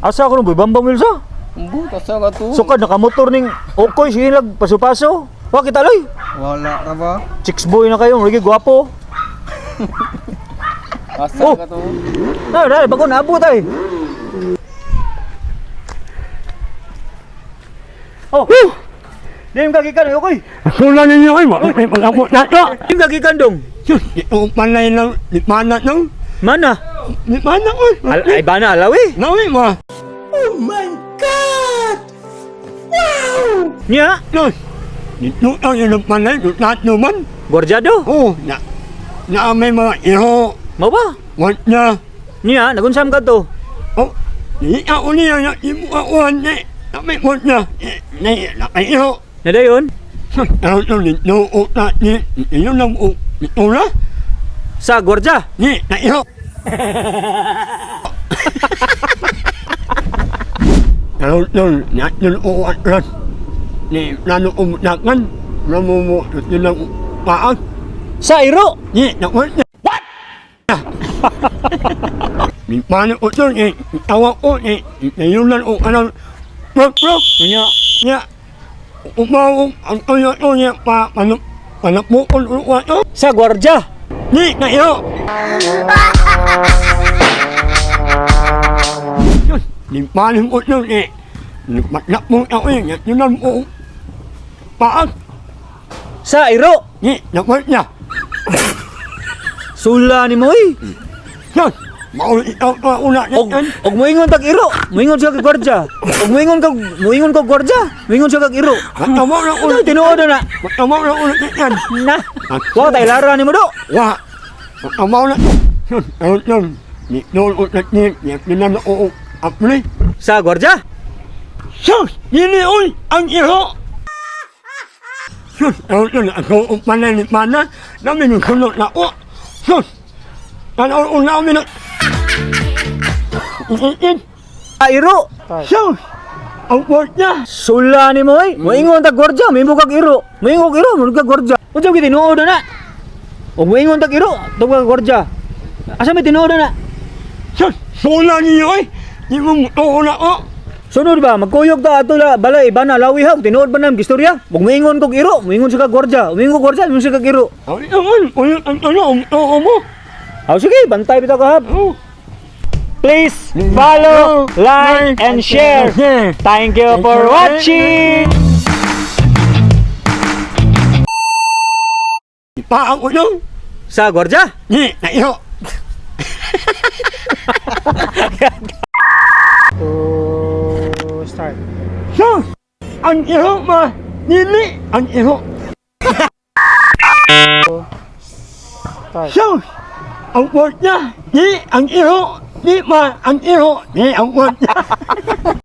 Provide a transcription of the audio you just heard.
Asa ko nung bambang milsa? Umbo, tasa ka to. Sukad nakamotor ning okoy silag paso-paso. Wa kita loy. Wala na ba? Chicks boy na kayo, rigi gwapo. Asa Oh. ka to. Dali, bago naabot ay. Oh. Dim kagikan okoy. Sulan ninyo ay may pag-abot na to. Dim kagikan dong. Ito panay lang, di mana nang, Mana? di mana ko. Ay bana alawi. Nawi mo. Nya, No. Dito ang yung panay, dito lahat naman. gorjado. Oh, na may mga iho. Mau ba? Wat na. Nya, nagunsam ka to. Oh, di ako niya na imu ako ni. Na may wat na. Na kay iho. Nadayon. Ano to dito utak ni. Iyo lang o. Dito na. Sa gorja. Ni, na iho. Ano to, natin uwat ras. Ni, nano umutakan. Namumo, dito lang paas. Sa iro. Ni, nakwat na. What? Ni, paano ko to, ni, tawa ko, ni, nayunan ko, anong, prok, Nya, niya, umawang, ang kaya to niya, panapukol uwa to. sa gorja. Ni, na iyo. Yun, ni, paano ko to, ni, matnak mo ako yun, yunan mo, paas, Sa iro. ni, nakwat niya. Sula ni mo eh. Yun, maulit ikaw ka una niya. Og moingon tag iro. Moingon siya kag gorja. Og moingon kag gorja. Moingon siya kag iro. Matamaw na Ano ulit. tinuod na? Matamaw na ulit yan. Na. Wa tay lara ni mo do. Wah, matamaw na. Yun, ayun yun. Ni, noon ulit ni, ninan na oo, apli. Sa gorja. Sus, yini uy, ang iho. Sus, ayun yun, ako umpalay ni mana, namin yung sunod na o. Sus, ano una kami na. Iitin, Sa iro. sus, ang word niya. Sula ni mo eh. Moingon tag gorja, mimo kag iro. Moingon kag iro, mo kag gorja. Unsa gyud tinuod na? Og moingon tag iro, tag kag gorja. Asa may tinuod na? Sus, sula niyo ay. Di mo muto na o. Sunod ba magkuyog ta ato la balay bana lawi ha tinuod ba nam gistorya? Og moingon kag iro, moingon siya kag gorja. Moingon kag gorja, moingon siya kag iro. Ay, naman, ulit ang tanong, oo mo. Aw sige, bantay bitaw ka hab. Oh. Please follow, like, and share. Thank you for watching. Ipaan ko yun. Sa gorja. Ni, na iyo. To start. Sus, ang iyo ma. Nili, ang iyo. Sus, ang word niya. Ni, ang iyo. Ni ma, ang iyo. Ni, ang word niya.